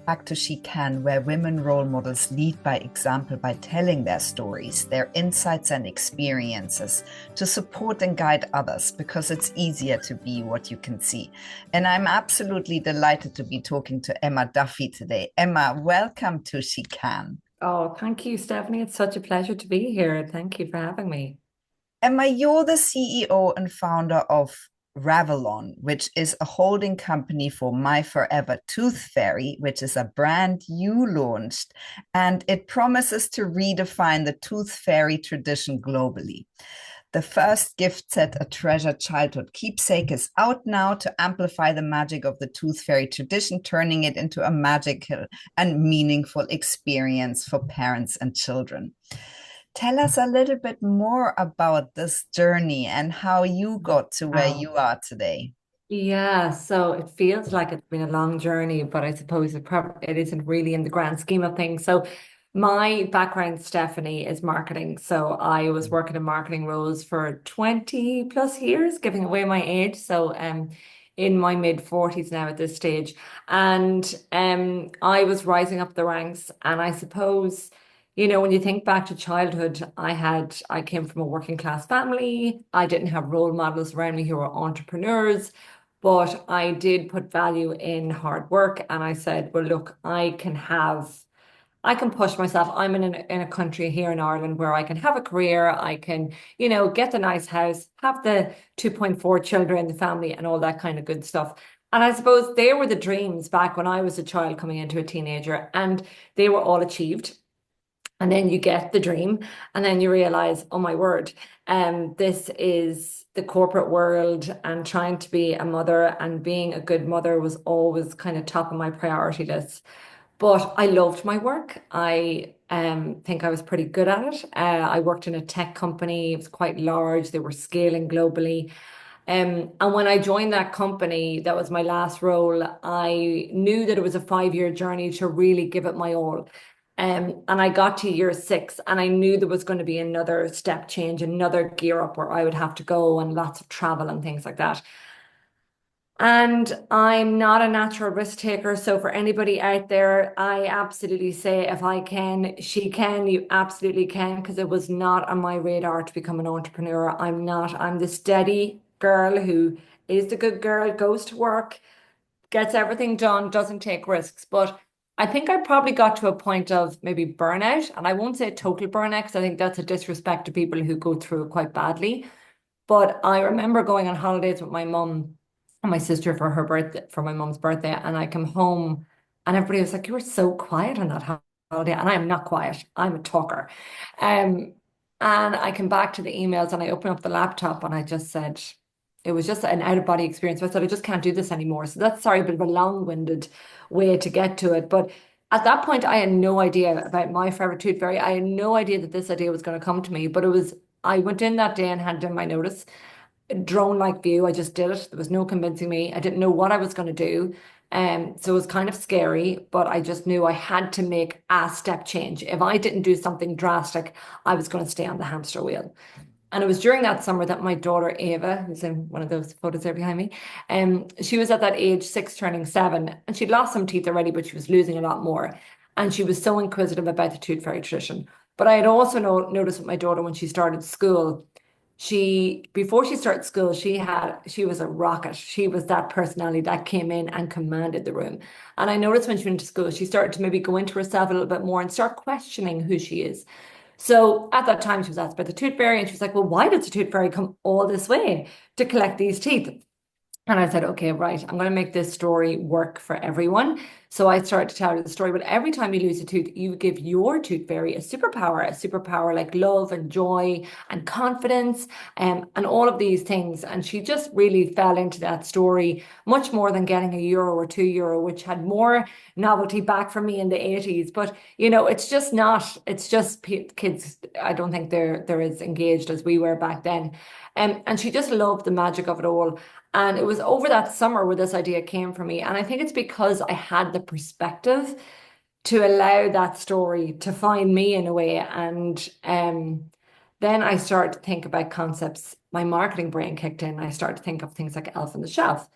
Back to SheCan, where women role models lead by example by telling their stories, their insights and experiences to support and guide others because it's easier to be what you can see. And I'm absolutely delighted to be talking to Emma Duffy today. Emma, welcome to SheCan. Oh, thank you, Stephanie. It's such a pleasure to be here. Thank you for having me. Emma, you're the CEO and founder of Ravelon, which is a holding company for My Forever Tooth Fairy, which is a brand you launched, and it promises to redefine the tooth fairy tradition globally. The first gift set, a treasured childhood keepsake, is out now to amplify the magic of the tooth fairy tradition, turning it into a magical and meaningful experience for parents and children. Tell us a little bit more about this journey and how you got to where Wow. you are today. Yeah, so it feels like it's been a long journey, but I suppose it isn't really in the grand scheme of things. So my background, Stephanie, is marketing. So I was working in marketing roles for 20 plus years, giving away my age. So in my mid 40s now at this stage. And I was rising up the ranks, and I suppose when you think back to childhood, I came from a working class family. I didn't have role models around me who were entrepreneurs, but I did put value in hard work. And I said, well, look, I can push myself. I'm in a country here in Ireland where I can have a career. I can, get the nice house, have the 2.4 children in the family and all that kind of good stuff. And I suppose they were the dreams back when I was a child coming into a teenager, and they were all achieved. And then you get the dream, and then you realize, oh my word, this is the corporate world, and trying to be a mother and being a good mother was always kind of top of my priority list. But I loved my work. I think I was pretty good at it. I worked in a tech company. It was quite large. They were scaling globally. And when I joined that company, that was my last role, I knew that it was a 5 year journey to really give it my all. And I got to year six, and I knew there was going to be another step change, another gear up where I would have to go, and lots of travel and things like that. And I'm not a natural risk taker. So for anybody out there, I absolutely say if I can, she can, you absolutely can, because it was not on my radar to become an entrepreneur. I'm not. I'm the steady girl who is the good girl, goes to work, gets everything done, doesn't take risks. But I think I probably got to a point of maybe burnout. And I won't say total burnout, because I think that's a disrespect to people who go through it quite badly. But I remember going on holidays with my mum and my sister for her birthday, for my mum's birthday. And I come home, and everybody was like, you were so quiet on that holiday. And I am not quiet. I'm a talker. Um, and I came back to the emails, and I opened up the laptop, and I just said, it was just an out of body experience. So I said, I just can't do this anymore. So that's, sorry, a bit of a long-winded way to get to it. But at that point, I had no idea about My Forever Tooth Fairy. I had no idea that this idea was going to come to me, but I went in that day and handed in my notice. Drone-like view, I just did it. There was no convincing me. I didn't know what I was going to do. So it was kind of scary, but I just knew I had to make a step change. If I didn't do something drastic, I was going to stay on the hamster wheel. And it was during that summer that my daughter Ava, who's in one of those photos there behind me, she was at that age six, turning seven, and she'd lost some teeth already, but she was losing a lot more. And she was so inquisitive about the tooth fairy tradition. But I had also noticed with my daughter when she started school, before she started school, she was a rocket. She was that personality that came in and commanded the room. And I noticed when she went to school, she started to maybe go into herself a little bit more and start questioning who she is. So at that time, she was asked about the tooth fairy, and she was like, well, why did the tooth fairy come all this way to collect these teeth? And I said, okay, right, I'm going to make this story work for everyone. So I started to tell her the story. But every time you lose a tooth, you give your tooth fairy a superpower like love and joy and confidence, and all of these things. And she just really fell into that story much more than getting €1 or €2, which had more novelty back from me in the 80s. But, it's just not, it's just kids, I don't think they're as engaged as we were back then. And she just loved the magic of it all. And it was over that summer where this idea came for me. And I think it's because I had the perspective to allow that story to find me in a way. And then I started to think about concepts. My marketing brain kicked in. I started to think of things like Elf on the Shelf.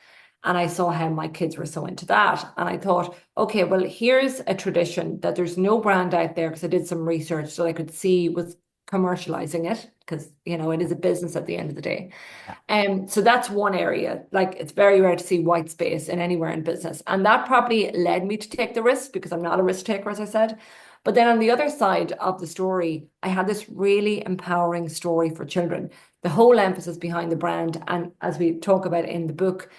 And I saw how my kids were so into that. And I thought, okay, well, here's a tradition that there's no brand out there, because I did some research so I could see was commercializing it, because, you know, it is a business at the end of the day. Yeah. So that's one area. Like, it's very rare to see white space in anywhere in business. And that probably led me to take the risk, because I'm not a risk taker, as I said. But then on the other side of the story, I had this really empowering story for children. The whole emphasis behind the brand, and as we talk about in the book,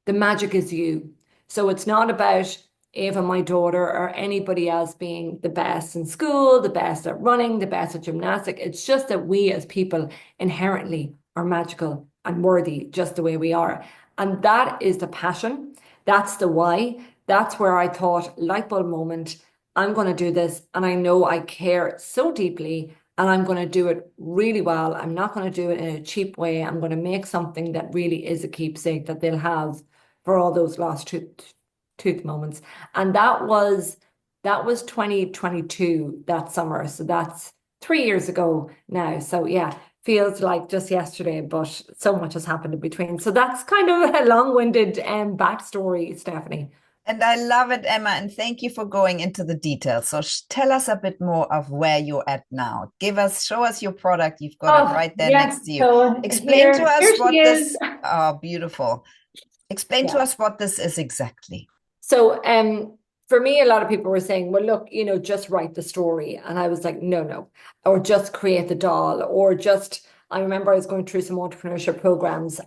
the magic is you. So it's not about Ava, my daughter, or anybody else being the best in school, the best at running, the best at gymnastics. It's just that we as people inherently are magical and worthy just the way we are. And that is the passion. That's the why. That's where I thought, light bulb moment, I'm going to do this. And I know I care so deeply, and I'm going to do it really well. I'm not going to do it in a cheap way. I'm going to make something that really is a keepsake that they'll have for all those lost tooth moments. And that was 2022, that summer. So that's 3 years ago now. So yeah, feels like just yesterday, but so much has happened in between. So that's kind of a long-winded backstory, Stephanie. And I love it, Emma, and thank you for going into the details. So tell us a bit more of where you're at now. Show us your product. You've got it Oh, right there yes. next to you. So Explain to here us she what is. this, oh, beautiful. Explain to Yeah. us what this is exactly. So for me, a lot of people were saying, well, look, just write the story. And I was like, no, no, or just create the doll, or just, I remember I was going through some entrepreneurship programs,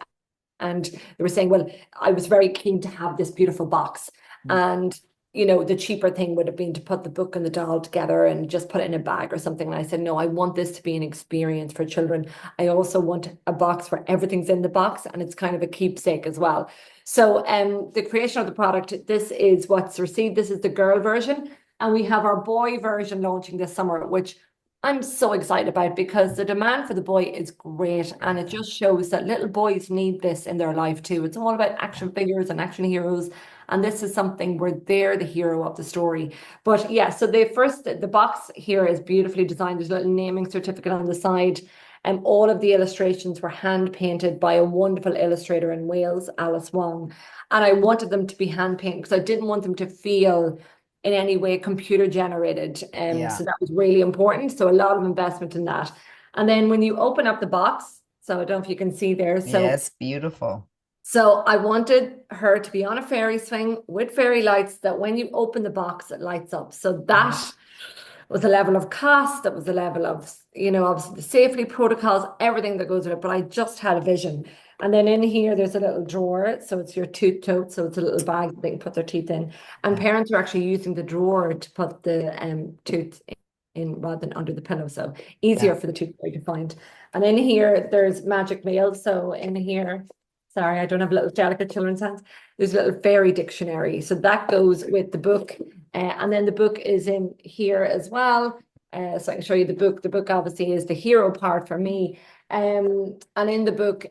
and they were saying, well, I was very keen to have this beautiful box. And, the cheaper thing would have been to put the book and the doll together and just put it in a bag or something. And I said, no, I want this to be an experience for children. I also want a box where everything's in the box, and it's kind of a keepsake as well. So the creation of the product, this is what's received. This is the girl version. And we have our boy version launching this summer, which I'm so excited about, because the demand for the boy is great, and it just shows that little boys need this in their life too. It's all about action figures and action heroes, and this is something where they're the hero of the story. But yeah, so the box here is beautifully designed. There's a little naming certificate on the side. And all of the illustrations were hand painted by a wonderful illustrator in Wales, Alice Wong. And I wanted them to be hand painted because I didn't want them to feel in any way computer generated. Yeah. So that was really important. So a lot of investment in that. And then when you open up the box, so I don't know if you can see there. Yes, beautiful. So I wanted her to be on a fairy swing with fairy lights, that when you open the box, it lights up. So that was a level of cost, that was a level of, obviously the safety protocols, everything that goes with it. But I just had a vision. And then in here, there's a little drawer. So it's your tooth tote. So it's a little bag that they can put their teeth in. And parents are actually using the drawer to put the tooth in rather than under the pillow. So easier Yeah. for the tooth fairy to find. And in here, there's magic mail. So in here, sorry, I don't have little delicate children's hands. There's a little fairy dictionary. So that goes with the book. And then the book is in here as well. So I can show you the book. The book obviously is the hero part for me. And in the book,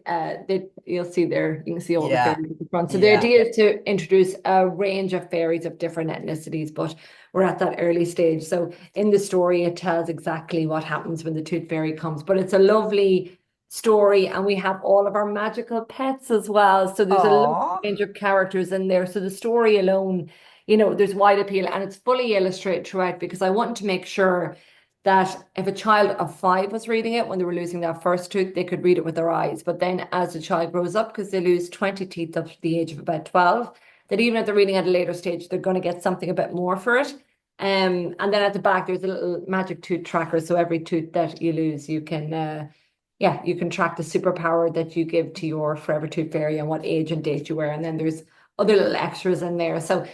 you'll see there, you can see all the Yeah. fairies at the front. So the Yeah. idea is to introduce a range of fairies of different ethnicities, but we're at that early stage. So in the story, it tells exactly what happens when the tooth fairy comes. But it's a lovely story, and we have all of our magical pets as well. So there's a lovely Oh, range of characters in there. So the story alone, there's wide appeal, and it's fully illustrated throughout, because I wanted to make sure that if a child of 5 was reading it when they were losing their first tooth, they could read it with their eyes. But then as the child grows up, because they lose 20 teeth up to the age of about 12, that even if they're reading at a later stage, they're going to get something a bit more for it. And then at the back, there's a little magic tooth tracker. So every tooth that you lose, you can you can track the superpower that you give to your forever tooth fairy and what age and date you were. And then there's other little extras in there. So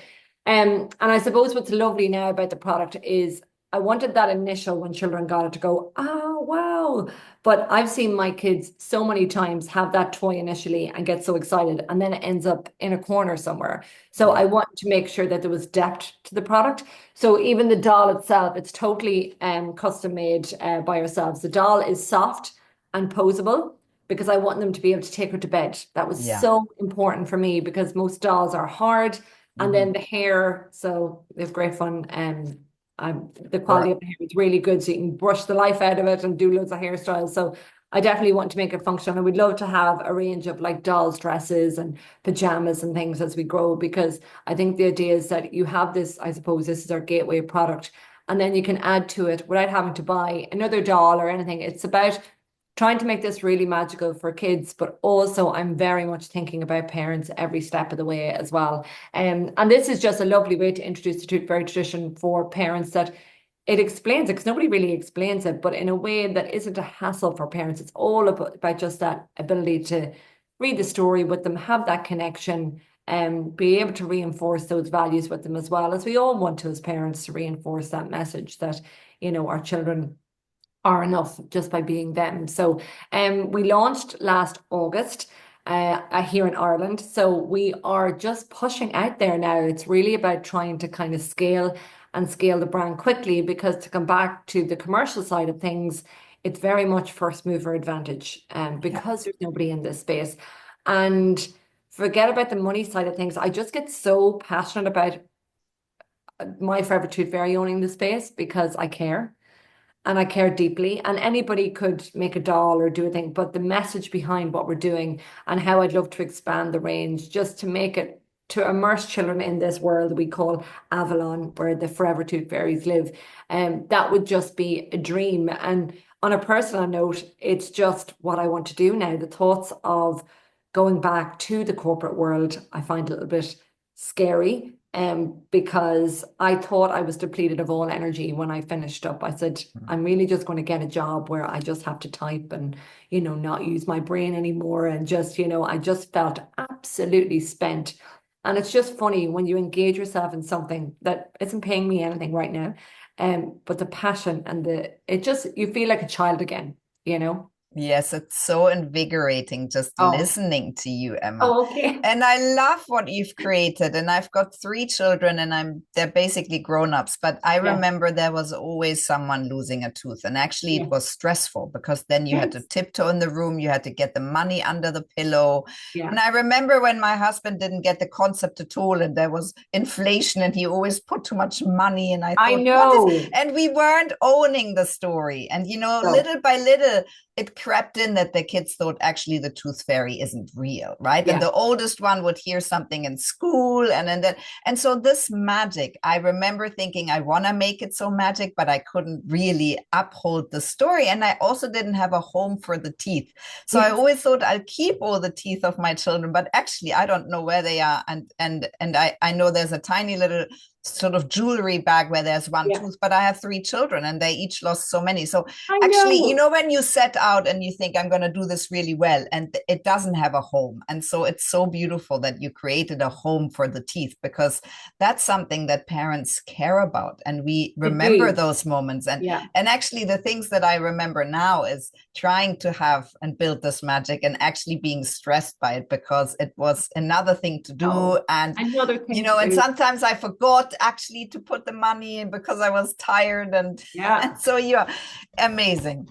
and I suppose what's lovely now about the product is I wanted that initial, when children got it, to go, oh, wow. But I've seen my kids so many times have that toy initially and get so excited, and then it ends up in a corner somewhere. So I yeah. wanted to make sure that there was depth to the product. So even the doll itself, it's totally custom made by ourselves. The doll is soft and posable, because I want them to be able to take her to bed. That was Yeah. so important for me, because most dolls are hard. And Mhm. then the hair, so it's great fun. The quality Right. of the hair is really good, so you can brush the life out of it and do loads of hairstyles. So I definitely want to make it functional. And we'd love to have a range of like dolls' dresses and pajamas and things as we grow, because I think the idea is that you have this, I suppose this is our gateway product, and then you can add to it without having to buy another doll or anything. It's about trying to make this really magical for kids, but also I'm very much thinking about parents every step of the way as well. And this is just a lovely way to introduce the Tooth Fairy tradition for parents, that it explains it, because nobody really explains it, but in a way that isn't a hassle for parents. It's all about just that ability to read the story with them, have that connection, and be able to reinforce those values with them, as well as we all want to as parents, to reinforce that message that, our children are enough just by being them. So we launched last August here in Ireland. So we are just pushing out there now. It's really about trying to kind of scale the brand quickly, because to come back to the commercial side of things, it's very much first mover advantage, Yeah. because there's nobody in this space. And forget about the money side of things. I just get so passionate about my Forever Tooth Fairy owning the space, because I care and I care deeply. And anybody could make a doll or do a thing, but the message behind what we're doing and how I'd love to expand the range, just to make it, to immerse children in this world we call Avalon, where the Forever Tooth Fairies live. That would just be a dream. And on a personal note, it's just what I want to do now. The thoughts of going back to the corporate world, I find a little bit scary, because I thought I was depleted of all energy when I finished up. I said, I'm really just going to get a job where I just have to type and, not use my brain anymore. And just, I just felt absolutely spent. And it's just funny when you engage yourself in something that isn't paying me anything right now. But the passion and you feel like a child again. Yes, it's so invigorating just Oh, listening to you, Emma. oh, okay. And I love what you've created. And I've got three children and they're basically grown-ups, but I Yeah, remember there was always someone losing a tooth. And actually it yeah, was stressful because then you had to yes, tiptoe in the room, you had to get the money under the pillow. yeah. And I remember when my husband didn't get the concept at all, and there was inflation, and he always put too much money. And I I thought, what is, know. and we weren't owning the story. And, So, little by little, it crept in that the kids thought actually the tooth fairy isn't real, right? And yeah, the oldest one would hear something in school, and so this magic, I remember thinking I want to make it so magic, but I couldn't really uphold the story. And I also didn't have a home for the teeth. So I yes, always thought I'll keep all the teeth of my children, but actually I don't know where they are. And I know there's a tiny little sort of jewelry bag where there's one yeah. tooth, but I have three children and they each lost so many. So I actually, know. when you set out and you think I'm going to do this really well, and it doesn't have a home. And so it's so beautiful that you created a home for the teeth, because that's something that parents care about. And we I remember do. those moments. Yeah. And actually the things that I remember now is trying to have and build this magic and actually being stressed by it because it was another thing to do. Oh, another thing to And do. sometimes I forgot actually to put the money in because I was tired, and Yeah. so yeah, amazing.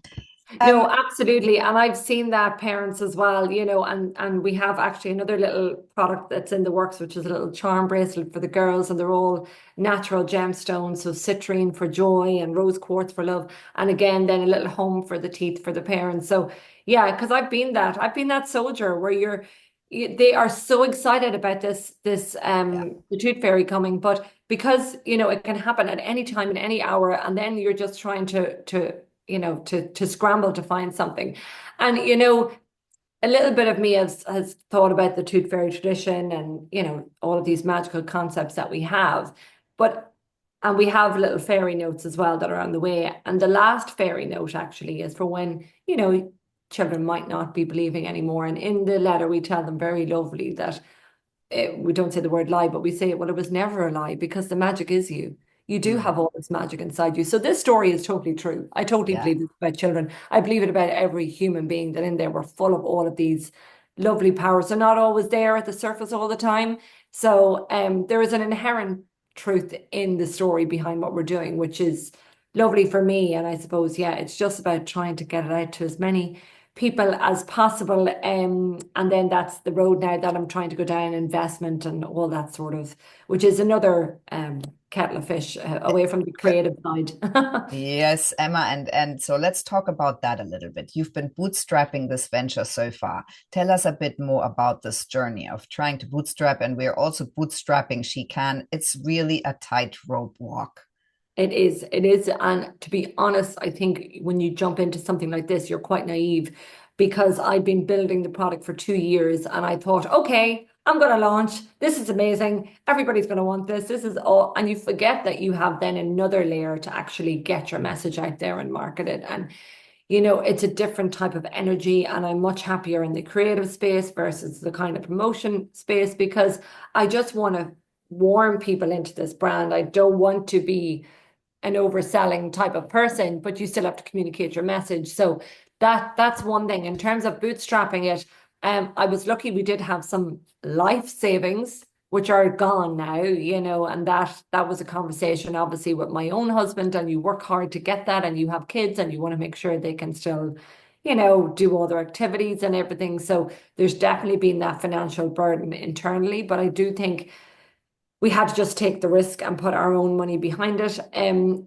No, Um, absolutely. And I've seen that parents as well, and we have actually another little product that's in the works, which is a little charm bracelet for the girls, and they're all natural gemstones. So citrine for joy and rose quartz for love. And again, then a little home for the teeth for the parents. So yeah, because I've been that soldier where they are so excited about yeah. the tooth fairy coming, but because it can happen at any time in any hour, and then you're just trying to scramble to find something. And a little bit of me has thought about the tooth fairy tradition and all of these magical concepts that we have. But and we have little fairy notes as well that are on the way. And the last fairy note actually is for when children might not be believing anymore. And in the letter we tell them very lovely that we don't say the word lie, but we say, well, it was never a lie, because the magic is you. You do Mm, have all this magic inside you. So this story is totally true. I totally yeah. believe it about children. I believe it about every human being, that in there we're full of all of these lovely powers. They're not always there at the surface all the time. So there is an inherent truth in the story behind what we're doing, which is lovely for me. And I suppose, yeah, it's just about trying to get it out to as many people as possible. And then that's the road now that I'm trying to go down, investment and all that sort of, which is another kettle of fish away from the creative side. Yes, Emma, and so let's talk about that a little bit. You've been bootstrapping this venture so far. Tell us a bit more about this journey of trying to bootstrap, and we're also bootstrapping SheCan. It's really a tightrope walk. It is. And to be honest, I think when you jump into something like this, you're quite naive because I'd been building the product for 2 years and I thought, okay, I'm going to launch. This is amazing. Everybody's going to want this. This is all. And you forget that you have then another layer to actually get your message out there and market it. And it's a different type of energy, and I'm much happier in the creative space versus the kind of promotion space because I just want to warm people into this brand. I don't want to be an overselling type of person, but you still have to communicate your message. So that's one thing. In terms of bootstrapping it, I was lucky we did have some life savings, which are gone now, and that was a conversation obviously with my own husband, and you work hard to get that, and you have kids and you want to make sure they can still, do all their activities and everything. So there's definitely been that financial burden internally, but I do think we had to just take the risk and put our own money behind it.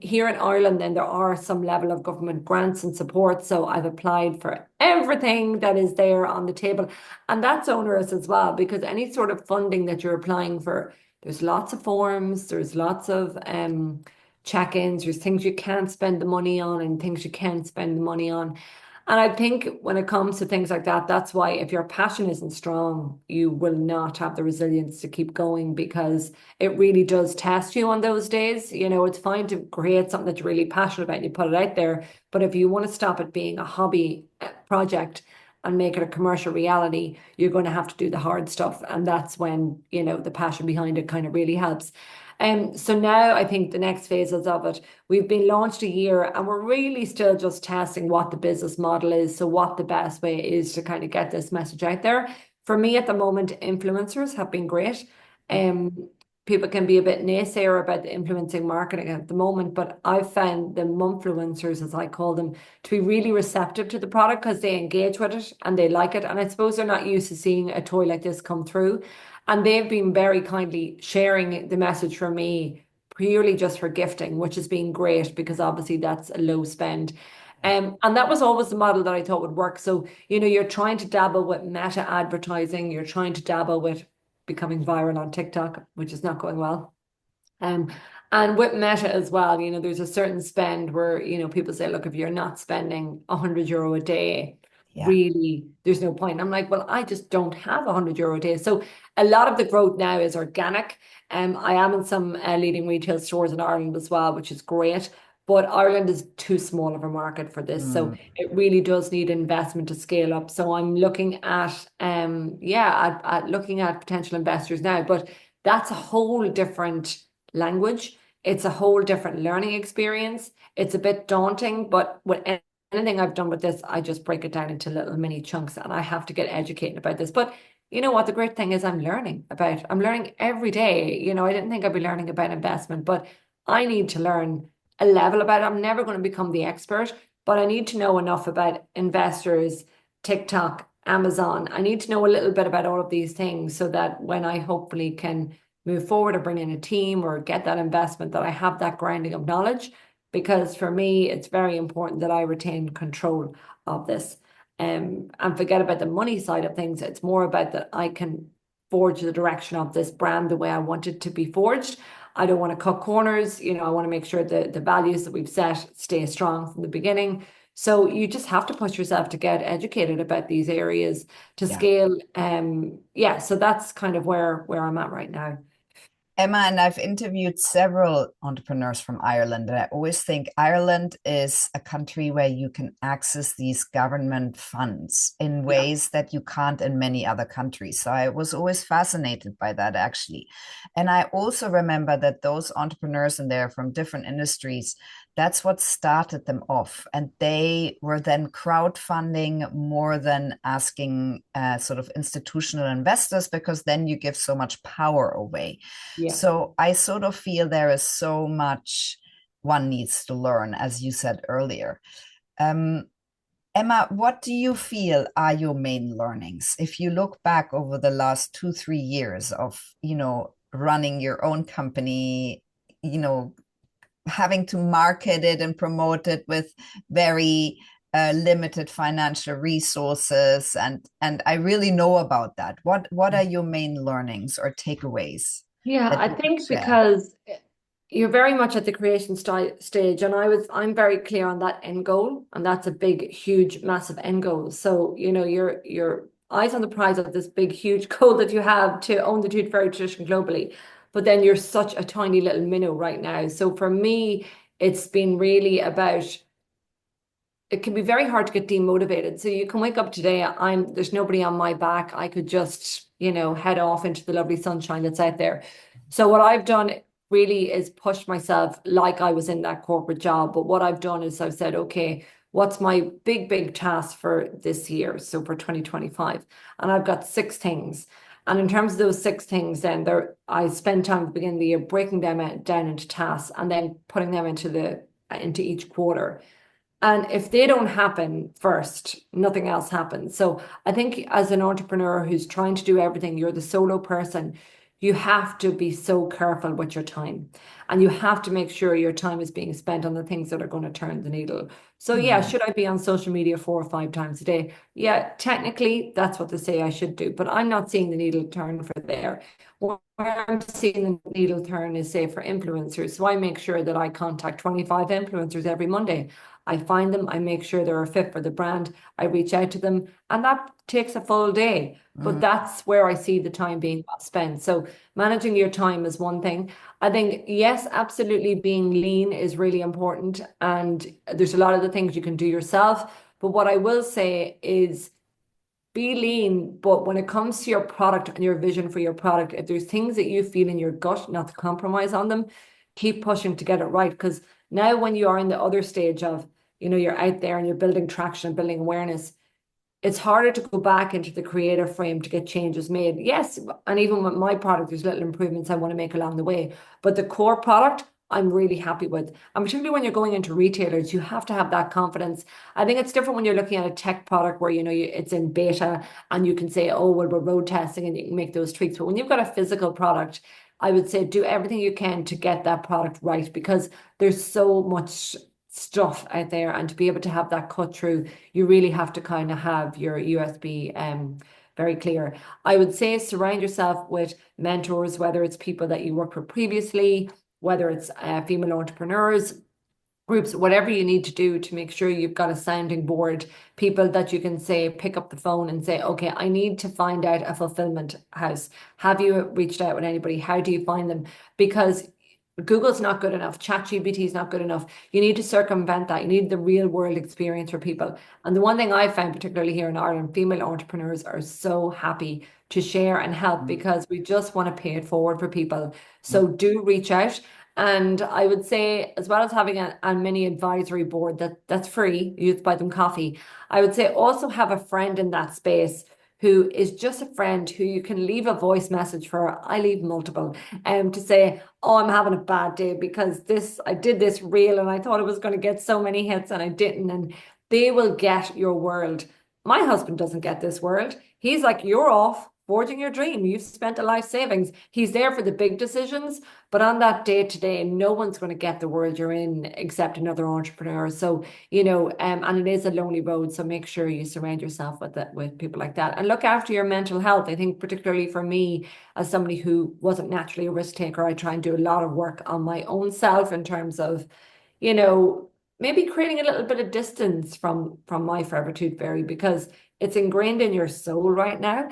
Here in Ireland, then there are some level of government grants and support. So I've applied for everything that is there on the table. And that's onerous as well, because any sort of funding that you're applying for, there's lots of forms, there's lots of check-ins, there's things you can't spend the money on and things you can spend the money on. And I think when it comes to things like that, that's why if your passion isn't strong, you will not have the resilience to keep going because it really does test you on those days. It's fine to create something that you're really passionate about and you put it out there. But if you want to stop it being a hobby project and make it a commercial reality, you're going to have to do the hard stuff. And that's when, the passion behind it kind of really helps. So now I think the next phases of it, we've been launched a year and we're really still just testing what the business model is. So what the best way is to kind of get this message out there. For me at the moment, influencers have been great. People can be a bit naysayer about the influencing marketing at the moment, but I've found the mumfluencers, as I call them, to be really receptive to the product because they engage with it and they like it. And I suppose they're not used to seeing a toy like this come through. And they've been very kindly sharing the message for me purely just for gifting, which has been great because obviously that's a low spend. And that was always the model that I thought would work. So, you're trying to dabble with meta advertising, you're trying to dabble with becoming viral on TikTok, which is not going well. Um, and with Meta as well, there's a certain spend where, people say, look, if you're not spending €100 a day, Yeah. really, there's no point. I'm like, well, I just don't have €100 a day. So a lot of the growth now is organic. I am in some leading retail stores in Ireland as well, which is great. But Ireland is too small of a market for this. So Mm, it really does need investment to scale up. So I'm looking at looking at potential investors now. But that's a whole different language. It's a whole different learning experience. It's a bit daunting, but with anything I've done with this, I just break it down into little mini chunks and I have to get educated about this. But you know what? The great thing is I'm learning every day. I didn't think I'd be learning about investment, but I need to learn a level about it. I'm never going to become the expert, but I need to know enough about investors, TikTok, Amazon. I need to know a little bit about all of these things so that when I hopefully can move forward or bring in a team or get that investment, that I have that grounding of knowledge. Because for me, it's very important that I retain control of this. And forget about the money side of things. It's more about that I can forge the direction of this brand the way I want it to be forged. I don't want to cut corners. I want to make sure that the values that we've set stay strong from the beginning. So you just have to push yourself to get educated about these areas to yeah. scale. Yeah, so that's kind of where I'm at right now. Emma, and I've interviewed several entrepreneurs from Ireland, and I always think Ireland is a country where you can access these government funds in Yeah. ways that you can't in many other countries. So I was always fascinated by that, actually. And I also remember that those entrepreneurs in there from different industries, that's what started them off. And they were then crowdfunding more than asking sort of institutional investors, because then you give so much power away. Yeah. So I sort of feel there is so much one needs to learn, as you said earlier. Um, Emma, what do you feel are your main learnings? If you look back over the last 2, 3 years of, running your own company, you know, having to market it and promote it with very limited financial resources, and I really know about that. What are your main learnings or takeaways Yeah, that I you could think share? because you're very much at the creation stage, and I'm very clear on that end goal, and that's a big, huge, massive end goal. So, your eyes on the prize of this big, huge goal that you have to own the tooth fairy tradition globally. But then you're such a tiny little minnow right now. So for me, it's been really about it can be very hard to get demotivated. So you can wake up today, there's nobody on my back. I could just, head off into the lovely sunshine that's out there. So what I've done really is push myself like I was in that corporate job. But what I've done is I've said, okay, what's my big, big task for this year? So for 2025. And I've got 6 things. And in terms of those 6 things, then I spend time at the beginning of the year breaking them down into tasks and then putting them into each quarter. And if they don't happen first, nothing else happens. So I think as an entrepreneur who's trying to do everything, you're the solo person, you have to be so careful with your time. And you have to make sure your time is being spent on the things that are going to turn the needle. So yeah, Mhm. should I be on social media 4 or 5 times a day? Yeah, technically that's what they say I should do, but I'm not seeing the needle turn for there. Where I'm seeing the needle turn is say for influencers. So I make sure that I contact 25 influencers every Monday. I find them, I make sure they're a fit for the brand, I reach out to them, and that takes a full day. But Mm. that's where I see the time being spent. So managing your time is one thing. I think, yes, absolutely being lean is really important. And there's a lot of the things you can do yourself. But what I will say is be lean, but when it comes to your product and your vision for your product, if there's things that you feel in your gut, not to compromise on them, keep pushing to get it right. Because now when you are in the other stage of, you're out there and you're building traction and building awareness, it's harder to go back into the creative frame to get changes made. Yes, and even with my product, there's little improvements I want to make along the way. But the core product, I'm really happy with. And particularly when you're going into retailers, you have to have that confidence. I think it's different when you're looking at a tech product where it's in beta and you can say, oh, well, we're road testing and you can make those tweaks. But when you've got a physical product, I would say do everything you can to get that product right because there's so much stuff out there, and to be able to have that cut through, you really have to kind of have your USB very clear. I would say surround yourself with mentors, whether it's people that you worked with previously, whether it's female entrepreneurs groups, whatever you need to do to make sure you've got a sounding board, people that you can say, pick up the phone and say, okay, I need to find out a fulfillment house. Have you reached out with anybody? How do you find them? Because Google's not good enough. ChatGPT is not good enough. You need to circumvent that. You need the real world experience for people. And the one thing I've found, particularly here in Ireland, female entrepreneurs are so happy to share and help Mm. because we just want to pay it forward for people. Mm. So do reach out. And I would say, as well as having a mini advisory board that's free, you just buy them coffee. I would say also have a friend in that space who is just a friend who you can leave a voice message for. I leave multiple, to say, oh, I'm having a bad day because I did this reel and I thought it was going to get so many hits and I didn't. And they will get your world. My husband doesn't get this world. He's like, you're off forging your dream. You've spent a life savings. He's there for the big decisions, but on that day to day, no one's going to get the world you're in except another entrepreneur. So, and it is a lonely road. So make sure you surround yourself with people like that and look after your mental health. I think particularly for me, as somebody who wasn't naturally a risk taker, I try and do a lot of work on my own self in terms of, you know, maybe creating a little bit of distance from my forever tooth fairy because it's ingrained in your soul right now.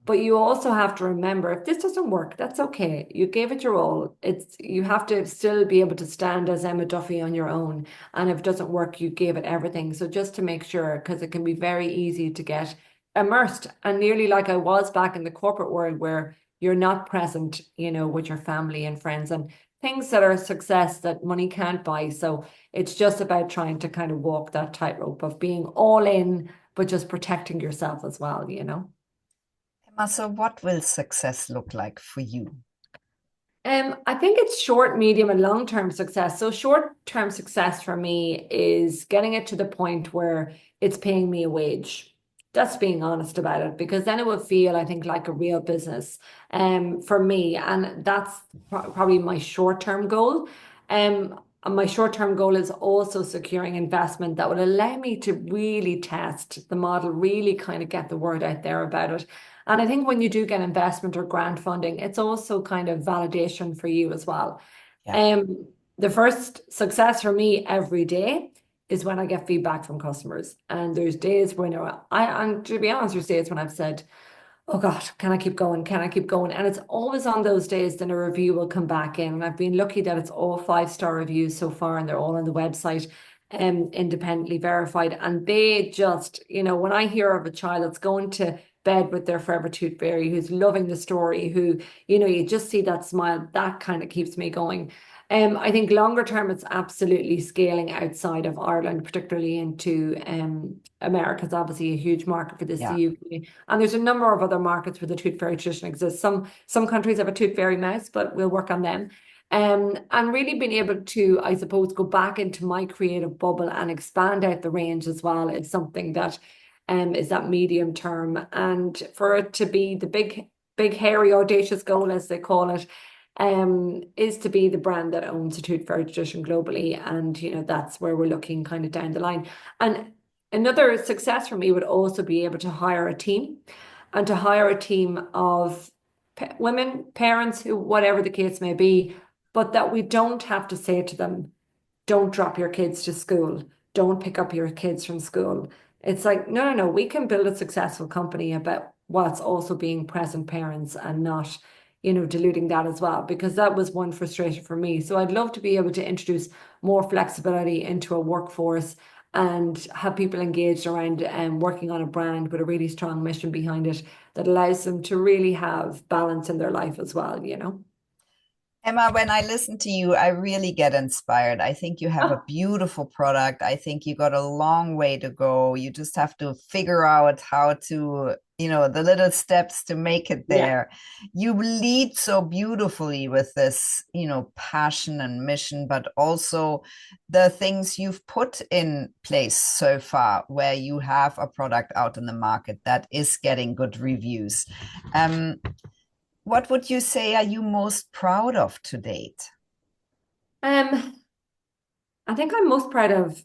But you also have to remember if this doesn't work, that's okay. You gave it your all. You have to still be able to stand as Emma Duffy on your own. And if it doesn't work, you gave it everything. So just to make sure, because it can be very easy to get immersed and nearly like I was back in the corporate world where you're not present, with your family and friends and things that are a success that money can't buy. So it's just about trying to kind of walk that tightrope of being all in, but just protecting yourself as well. Emma, so what will success look like for you? I think it's short, medium, and long-term success. So short-term success for me is getting it to the point where it's paying me a wage. That's being honest about it, because then it will feel, I think, like a real business for me. And that's probably my short-term goal. And my short-term goal is also securing investment that will allow me to really test the model, really kind of get the word out there about it. And I think when you do get investment or grant funding, it's also kind of validation for you as well. Yeah. The first success for me every day is when I get feedback from customers. And there's days when and to be honest, there's days when I've said, oh God, can I keep going? Can I keep going? And it's always on those days that a review will come back in. And I've been lucky that it's all 5-star reviews so far, and they're all on the website, independently verified. And they just, when I hear of a child that's going to bed with their forever tooth fairy, who's loving the story, who, you just see that smile, that kind of keeps me going. I think longer term, it's absolutely scaling outside of Ireland, particularly into America. It's obviously a huge market for this, the Yeah. UK. And there's a number of other markets where the tooth fairy tradition exists. Some countries have a tooth fairy mouse, but we'll work on them. And really being able to, I suppose, go back into my creative bubble and expand out the range as well is something that is that medium term. And for it to be the big, hairy, audacious goal, as they call it, is to be the brand that owns the tooth fairy tradition globally. And, that's where we're looking kind of down the line. And another success for me would also be able to hire a team, and to hire a team of women, parents, who, whatever the case may be, but that we don't have to say to them, don't drop your kids to school, don't pick up your kids from school. It's like, no, no, no, we can build a successful company about what's also being present parents, and not, diluting that as well, because that was one frustration for me. So I'd love to be able to introduce more flexibility into a workforce and have people engaged around working on a brand with a really strong mission behind it that allows them to really have balance in their life as well. Emma, when I listen to you, I really get inspired. I think you have a Oh, beautiful product. I think you got a long way to go. You just have to figure out how to, the little steps to make it yeah, there. You lead so beautifully with this, passion and mission, but also the things you've put in place so far, where you have a product out in the market that is getting good reviews. Um, what would you say are you most proud of to date? um, I think I'm most proud of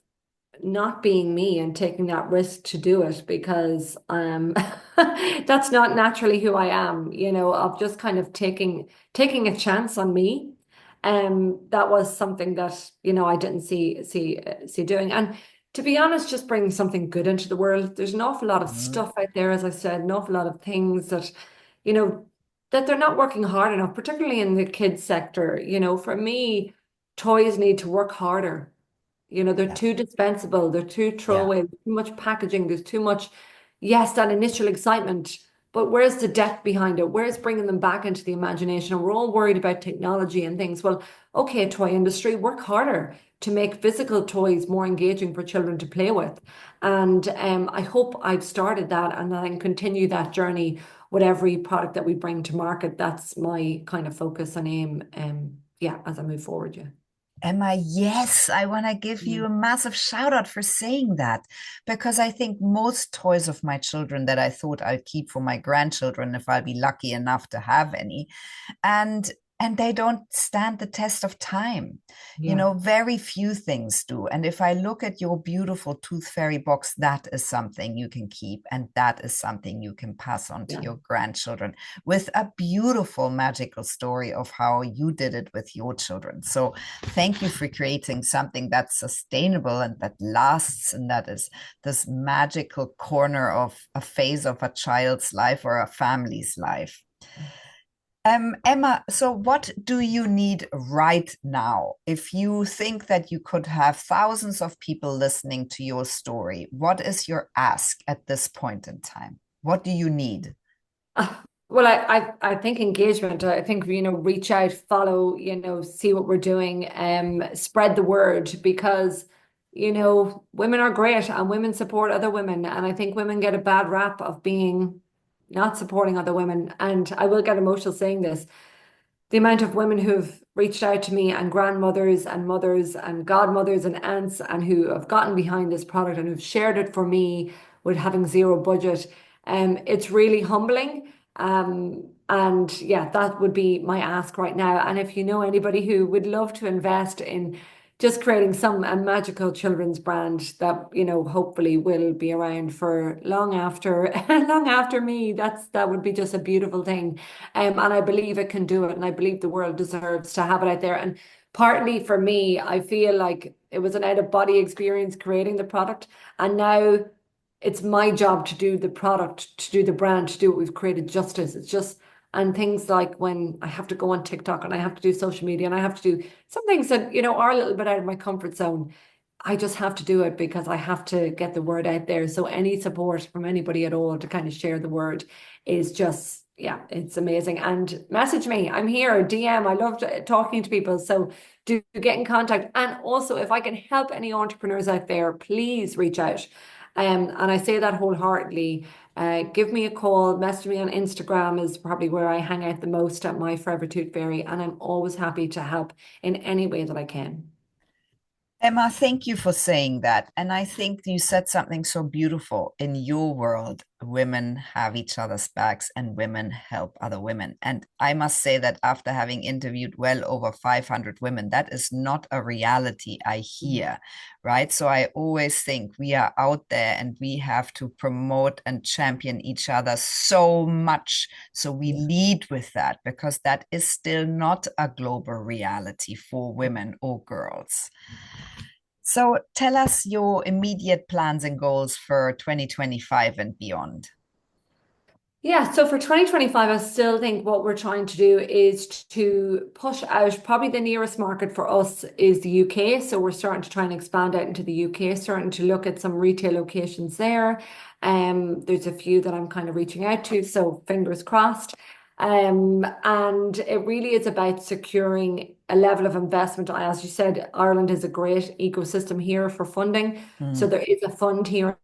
not being me and taking that risk to do it, because that's not naturally who I am, of just kind of taking a chance on me. That was something that, I didn't see doing. And to be honest, just bringing something good into the world. There's an awful lot of Mm, stuff out there, as I said, an awful lot of things that, you know, that they're not working hard enough, particularly in the kids sector. For me, toys need to work harder. They're yeah, too dispensable, they're too yeah. throwaway, too much packaging, there's too much, yes, that initial excitement, but where's the depth behind it? Where's bringing them back into the imagination? And we're all worried about technology and things. Well, okay, toy industry, work harder to make physical toys more engaging for children to play with. And I hope I've started that, and I can continue that journey with every product that we bring to market. That's my kind of focus and aim, yeah, as I move forward, yeah. Emma, yes, I want to give you Mm. a massive shout out for saying that, because I think most toys of my children that I thought I'd keep for my grandchildren, if I'll be lucky enough to have any, and they don't stand the test of time. Yeah, Very few things do. And if I look at your beautiful tooth fairy box, that is something you can keep, and that is something you can pass on to yeah. your grandchildren, with a beautiful magical story of how you did it with your children. So thank you for creating something that's sustainable and that lasts, and that is this magical corner of a phase of a child's life or a family's life. Emma, so what do you need right now? If you think that you could have thousands of people listening to your story, what is your ask at this point in time? What do you need? Well, I think engagement. I think, reach out, follow, see what we're doing, spread the word, because, women are great and women support other women. And I think women get a bad rap of being not supporting other women. And I will get emotional saying this. the amount of women who've reached out to me and grandmothers and mothers and godmothers and aunts and who have gotten behind this product and who've shared it for me with having zero budget. It's really humbling. And yeah, that would be my ask right now. And if you know anybody who would love to invest in just creating some a magical children's brand that, hopefully will be around for long after long after me, that would be just a beautiful thing. And I believe it can do it, and I believe the world deserves to have it out there. And partly for me, I feel like it was an out of body experience creating the product, and now it's my job to do the product, to do the brand, to do what we've created justice. It's just, and things like when I have to go on TikTok and I have to do social media and I have to do some things that, are a little bit out of my comfort zone. I just have to do it because I have to get the word out there. So any support from anybody at all to kind of share the word is just, yeah, it's amazing. And message me. I'm here, DM. I love talking to people. So do get in contact. And also, if I can help any entrepreneurs out there, please reach out. And I say that wholeheartedly. Give me a call, message me on Instagram is probably where I hang out the most at My Forever Tooth Fairy, and I'm always happy to help in any way that I can. Emma, thank you for saying that. And I think you said something so beautiful. In your world, women have each other's backs and women help other women. And I must say that after having interviewed well over 500 women, that is not a reality I hear, right? So I always think we are out there and we have to promote and champion each other so much. So we Yeah. lead with that because that is still not a global reality for women or girls. So tell us your immediate plans and goals for 2025 and beyond. Yeah, so for 2025, I still think what we're trying to do is to push out. Probably the nearest market for us is the UK. So we're starting to try and expand out into the UK, starting to look at some retail locations there. There's a few that I'm kind of reaching out to, so fingers crossed. And it really is about securing a level of investment. As you said, Ireland is a great ecosystem here for funding. So Mm. there is a fund here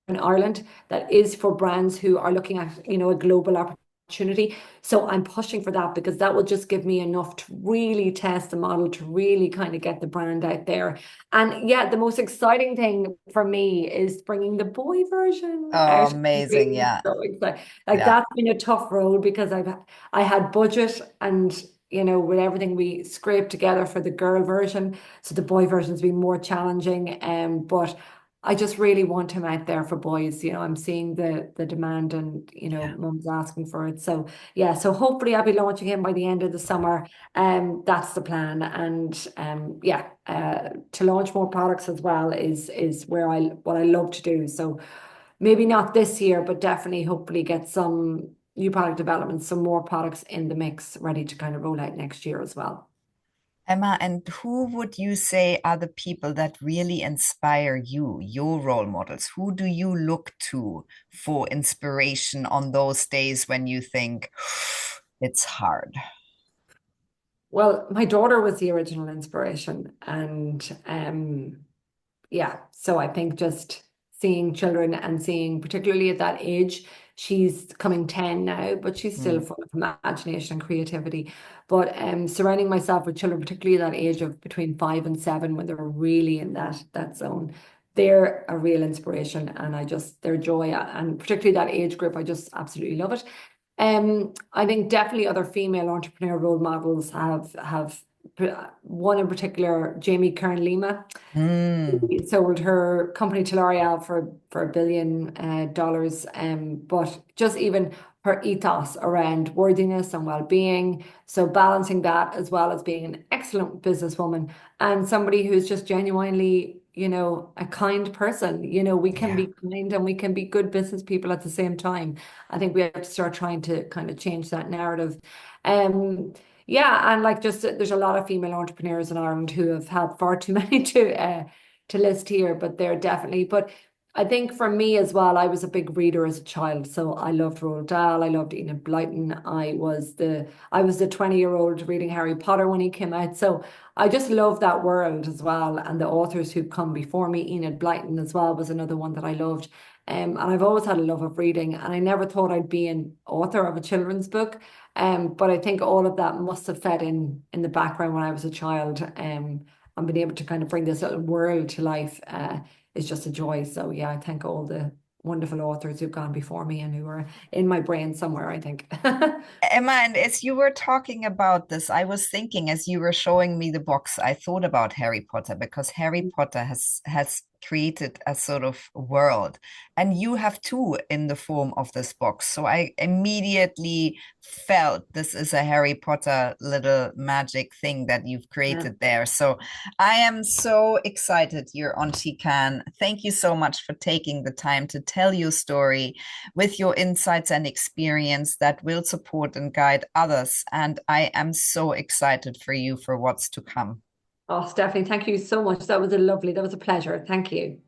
in Ireland that is for brands who are looking at, a global opportunity. So I'm pushing for that because that will just give me enough to really test the model, to really kind of get the brand out there. And yeah, the most exciting thing for me is bringing the boy version Oh, out. I'm amazing. really Yeah. so excited. Like Yeah. that's been a tough road because I had budget and with everything we scraped together for the girl version. So the boy version's been more challenging. But I just really want him out there for boys. I'm seeing the demand and, Yeah. mum's asking for it. So yeah, so hopefully I'll be launching him by the end of the summer. That's the plan. And yeah, to launch more products as well is where what I love to do. So maybe not this year, but definitely hopefully get some new product development, some more products in the mix ready to kind of roll out next year as well. Emma, and who would you say are the people that really inspire you, your role models? Who do you look to for inspiration on those days when you think it's hard? Well, my daughter was the original inspiration, and yeah, so I think just seeing children and seeing, particularly at that age, she's coming 10 now, but she's still Mm. full of imagination and creativity. But surrounding myself with children, particularly that age of between 5 and 7, when they're really in that zone, they're a real inspiration. And their joy, and particularly that age group, I just absolutely love it. I think definitely other female entrepreneur role models have one in particular, Jamie Kern Lima. Mm. Sold her company to L'Oreal for $1 billion, dollars. But just even her ethos around worthiness and well-being. So balancing that as well as being an excellent businesswoman and somebody who's just genuinely, a kind person. We can Yeah. be kind and we can be good business people at the same time. I think we have to start trying to kind of change that narrative. Um, yeah, and like just there's a lot of female entrepreneurs in Ireland who have helped far too many to list here, but they're definitely. But I think for me as well, I was a big reader as a child. So I loved Roald Dahl, I loved Enid Blyton. I was the 20-year-old reading Harry Potter when he came out. So I just love that world as well. And the authors who've come before me, Enid Blyton as well was another one that I loved. And I've always had a love of reading, and I never thought I'd be an author of a children's book. But I think all of that must have fed in the background when I was a child. And being able to kind of bring this little world to life. Is just a joy. So yeah, I thank all the wonderful authors who've gone before me and who are in my brain somewhere, I think. Emma, and as you were talking about this, I was thinking as you were showing me the box, I thought about Harry Potter because Harry Potter has created a sort of world, and you have too in the form of this box. So I immediately felt this is a Harry Potter little magic thing that you've Yeah. created there. So I am so excited you're on SheCan. Thank you so much for taking the time to tell your story with your insights and experience that will support and guide others. And I am so excited for you for what's to come. Oh, Stephanie, thank you so much. That was a pleasure. Thank you.